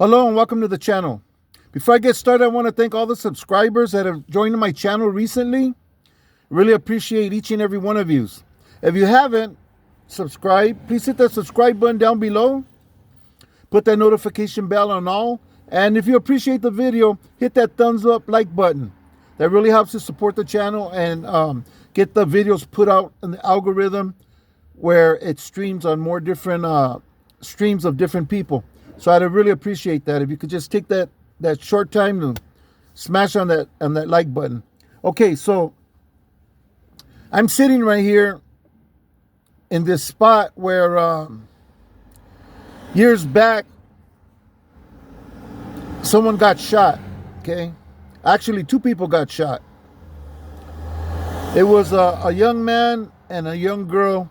Hello and welcome to the channel. Before I get started, I want to thank all the subscribers that have joined my channel recently. Really appreciate each and every one of you. If you haven't subscribed, please hit that subscribe button down below. Put that notification bell on all. And if you appreciate the video, hit that thumbs up like button. That really helps to support the channel and get the videos put out in the algorithm where it streams on more different streams of different people. So I'd really appreciate that if you could just take that short time to smash on that like button. Okay, so I'm sitting right here in this spot where years back someone got shot. Okay, actually two people got shot. It was a young man and a young girl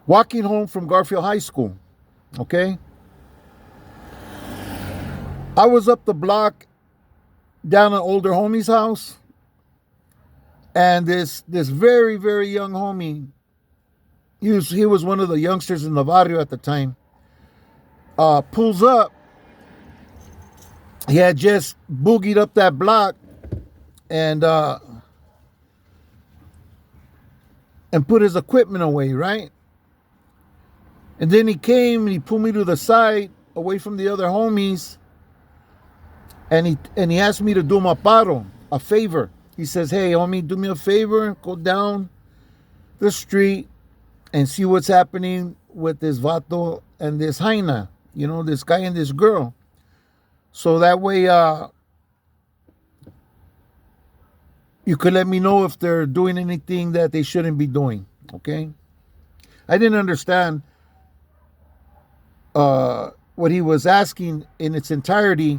walking home from Garfield High School. Okay, I was up the block down an older homie's house, and this very, very young homie, he was one of the youngsters in the barrio at the time, pulls up. He had just boogied up that block and put his equipment away, right? And then he came and he pulled me to the side away from the other homies, and he asked me to do him a favor. He says, "Hey, homie, do me a favor, go down the street and see what's happening with this vato and this jaina, this guy and this girl. So that way you could let me know if they're doing anything that they shouldn't be doing." Okay? I didn't understand what he was asking in its entirety,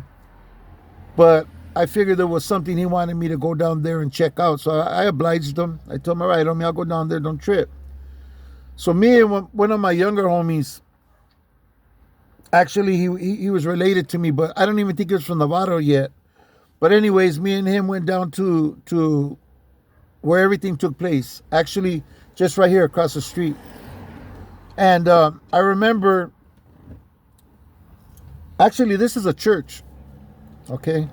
but I figured there was something he wanted me to go down there and check out. So I obliged him. I told him, "All right, homie, I'll go down there, don't trip." So me and one of my younger homies, actually he was related to me, but I don't even think he was from Navarro yet. But anyways, me and him went down to where everything took place, actually just right here across the street. And I remember, actually, this is a church, okay?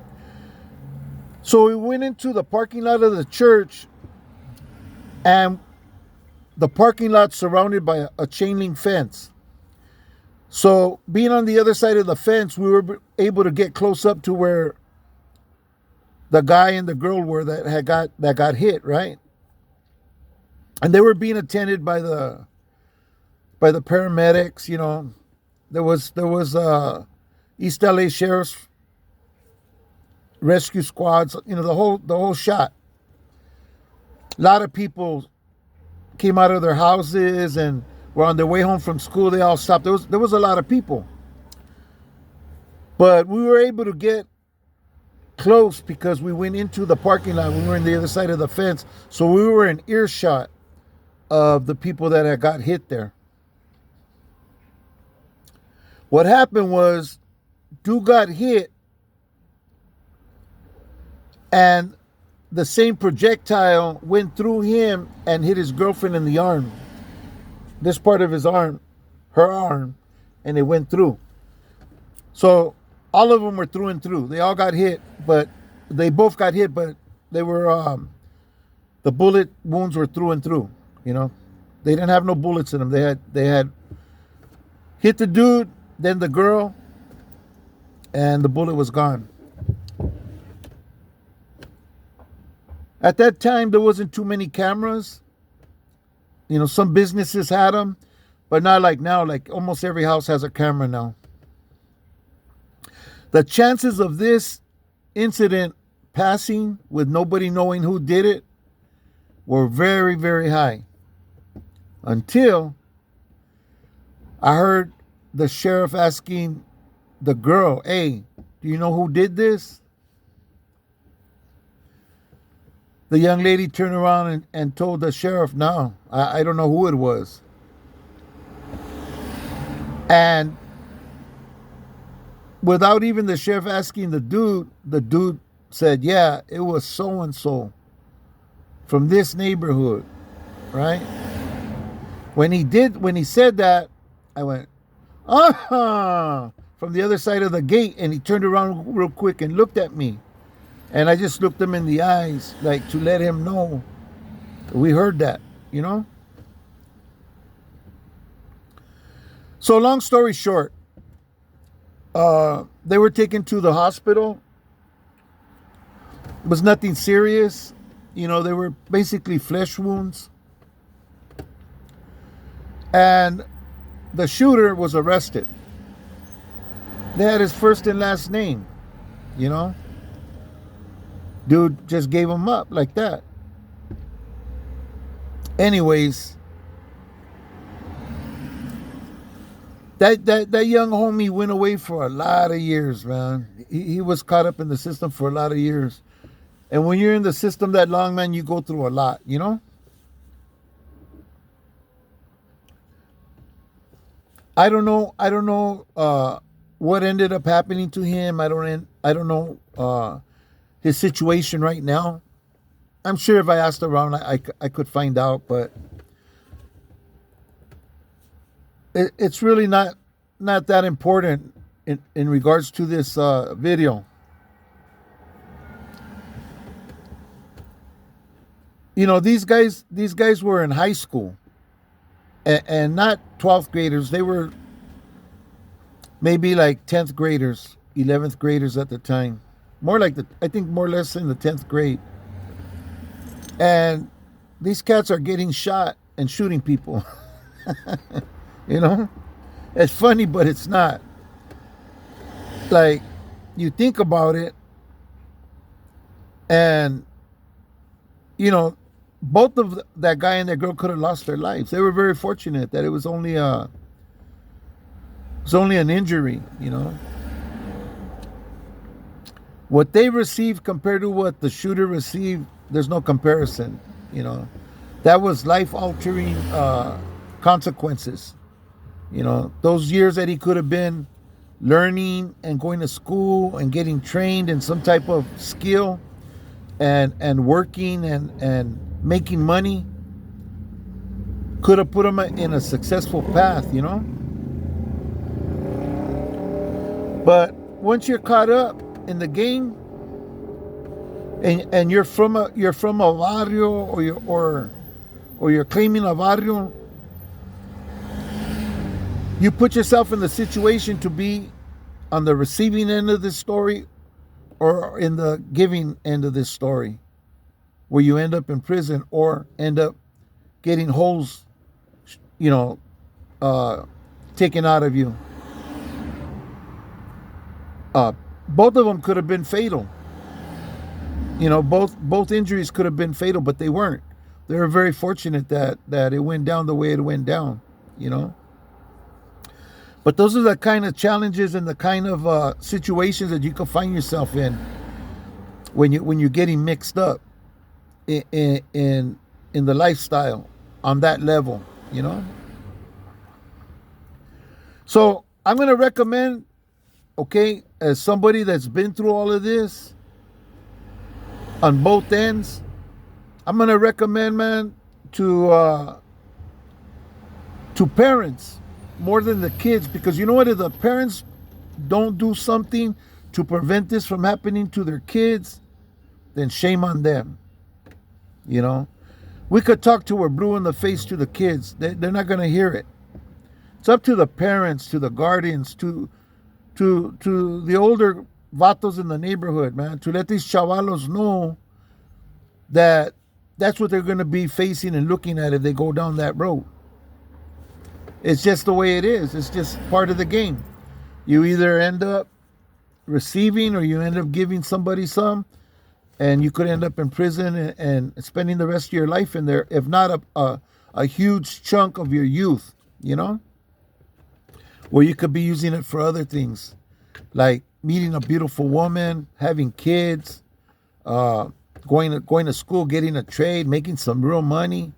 So we went into the parking lot of the church, and the parking lot surrounded by a chain link fence. So being on the other side of the fence, we were able to get close up to where the guy and the girl were that got hit, right? And they were being attended by the paramedics. There was East LA Sheriff's rescue squads, the whole shot. A lot of people came out of their houses and were on their way home from school. They all stopped. There was a lot of people. But we were able to get close because we went into the parking lot. We were on the other side of the fence. So we were in earshot of the people that had got hit there. What happened was, dude got hit, and the same projectile went through him and hit his girlfriend in the arm. This part of his arm, her arm, and it went through. So all of them were through and through. They all got hit, but they both got hit, but they were, the bullet wounds were through and through, They didn't have no bullets in them. They had hit the dude, then the girl, and the bullet was gone. At that time, there wasn't too many cameras. Some businesses had them, but not like now. Like almost every house has a camera now. The chances of this incident passing with nobody knowing who did it were very, very high. Until I heard the sheriff asking the girl, "Hey, do you know who did this?" The young lady turned around and told the sheriff, "No, I don't know who it was." And without even the sheriff asking the dude said, "Yeah, it was so-and-so from this neighborhood," right? When he said that, I went, "Ah, from the other side of the gate, and he turned around real quick and looked at me. And I just looked him in the eyes, like to let him know we heard that, you know? So long story short, they were taken to the hospital. It was nothing serious. You know, they were basically flesh wounds. And the shooter was arrested. They had his first and last name, you know? Dude just gave him up like that. Anyways, that young homie went away for a lot of years, man. He was caught up in the system for a lot of years. And when you're in the system that long, man, you go through a lot, you know? I don't know what ended up happening to him. I don't know his situation right now. I'm sure if I asked around, I could find out, but it's really not that important in regards to this video. You know, these guys were in high school, and not 12th graders. They were maybe like 10th graders, 11th graders at the time. More like I think more or less in the 10th grade. And these cats are getting shot and shooting people. You know? It's funny, but it's not. Like, you think about it, and, you know, both of that guy and that girl could have lost their lives. They were very fortunate that it was only an injury, you know. What they received compared to what the shooter received, there's no comparison, you know. That was life-altering consequences. You know, those years that he could have been learning and going to school and getting trained in some type of skill and working and making money could have put him in a successful path, you know. But once you're caught up in the game, and you're from a barrio, or you're claiming a barrio, you put yourself in the situation to be on the receiving end of this story or in the giving end of this story, where you end up in prison or end up getting holes, you know, taken out of you. Both of them could have been fatal. You know, both injuries could have been fatal, but they weren't. They were very fortunate that it went down the way it went down, you know. But those are the kind of challenges and the kind of situations that you can find yourself in when you're getting mixed up in the lifestyle on that level, you know. So I'm going to recommend, okay, as somebody that's been through all of this on both ends, I'm going to recommend, man, to parents more than the kids, because you know what, if the parents don't do something to prevent this from happening to their kids, then shame on them. You know, we could talk to we're blue in the face to the kids. They're not going to hear it. It's up to the parents, to the guardians, to the older vatos in the neighborhood, man, to let these chavalos know that that's what they're going to be facing and looking at if they go down that road. It's just the way it is. It's just part of the game. You either end up receiving or you end up giving somebody some, and you could end up in prison and spending the rest of your life in there, if not a huge chunk of your youth, you know? Where you could be using it for other things, like meeting a beautiful woman, having kids, going to school, getting a trade, making some real money,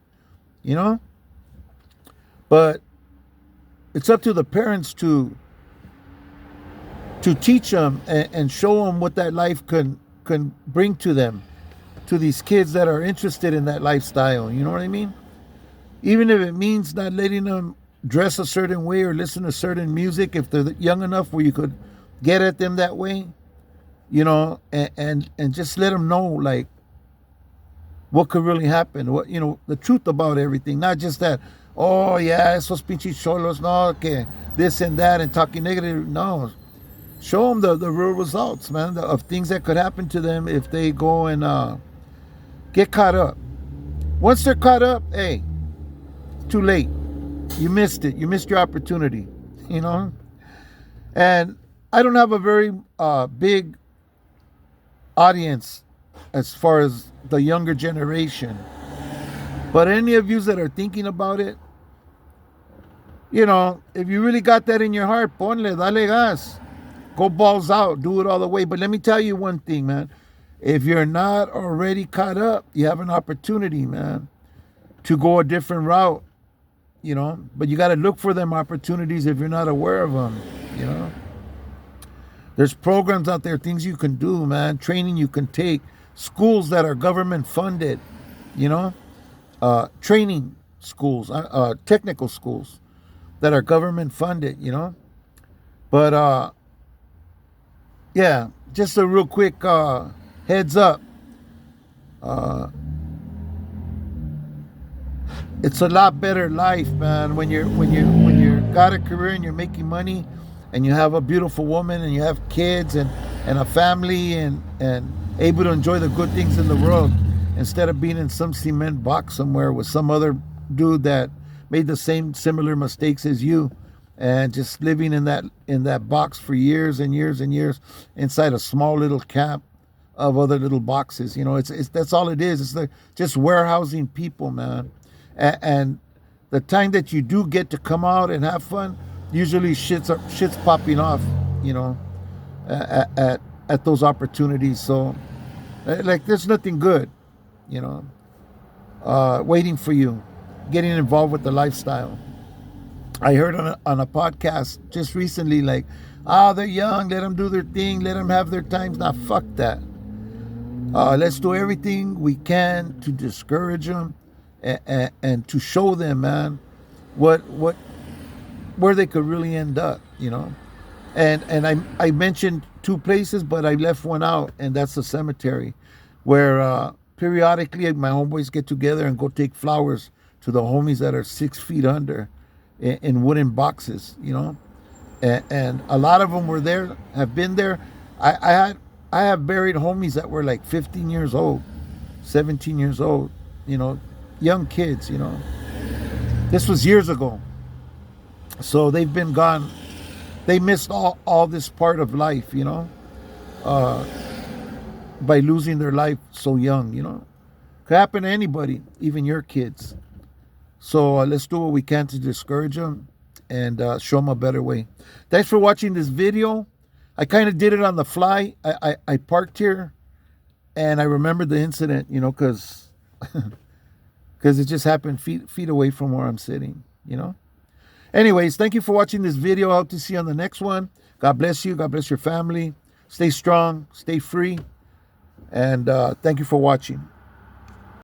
you know? But it's up to the parents to teach them and show them what that life can bring to them, to these kids that are interested in that lifestyle. You know what I mean? Even if it means not letting them dress a certain way or listen to certain music if they're young enough where you could get at them that way, and just let them know like what could really happen, what the truth about everything, not just that, oh yeah, esos pinches cholos, no, que this and that and talking negative. No, show them the real results, man, of things that could happen to them if they go and get caught up. Once they're caught up, hey, too late. You missed it. You missed your opportunity, And I don't have a very big audience as far as the younger generation. But any of you that are thinking about it, if you really got that in your heart, ponle, dale gas. Go balls out. Do it all the way. But let me tell you one thing, man. If you're not already caught up, you have an opportunity, man, to go a different route, But you got to look for them opportunities if you're not aware of them, There's programs out there, things you can do, man, training you can take, schools that are government funded, training schools, technical schools that are government funded, But, yeah, just a real quick heads up. It's a lot better life, man, when you're got a career and you're making money and you have a beautiful woman and you have kids and a family and able to enjoy the good things in the world instead of being in some cement box somewhere with some other dude that made the similar mistakes as you and just living in that box for years and years and years inside a small little camp of other little boxes. It's that's all it is. It's just warehousing people, man. And the time that you do get to come out and have fun, usually shit's popping off, at those opportunities. So, like, there's nothing good, waiting for you, getting involved with the lifestyle. I heard on a podcast just recently, like, they're young, let them do their thing, let them have their times. Nah, fuck that. Let's do everything we can to discourage them and to show them, man, where they could really end up, And I mentioned two places, but I left one out, and that's the cemetery, where periodically my homeboys get together and go take flowers to the homies that are 6 feet under in wooden boxes, And a lot of them have been there. I have buried homies that were like 15 years old, 17 years old, young kids, This was years ago. So they've been gone. They missed all this part of life, by losing their life so young, Could happen to anybody, even your kids. So let's do what we can to discourage them and show them a better way. Thanks for watching this video. I kind of did it on the fly. I parked here and I remembered the incident, because it just happened feet away from where I'm sitting, Anyways, thank you for watching this video. I hope to see you on the next one. God bless you. God bless your family. Stay strong. Stay free. And thank you for watching.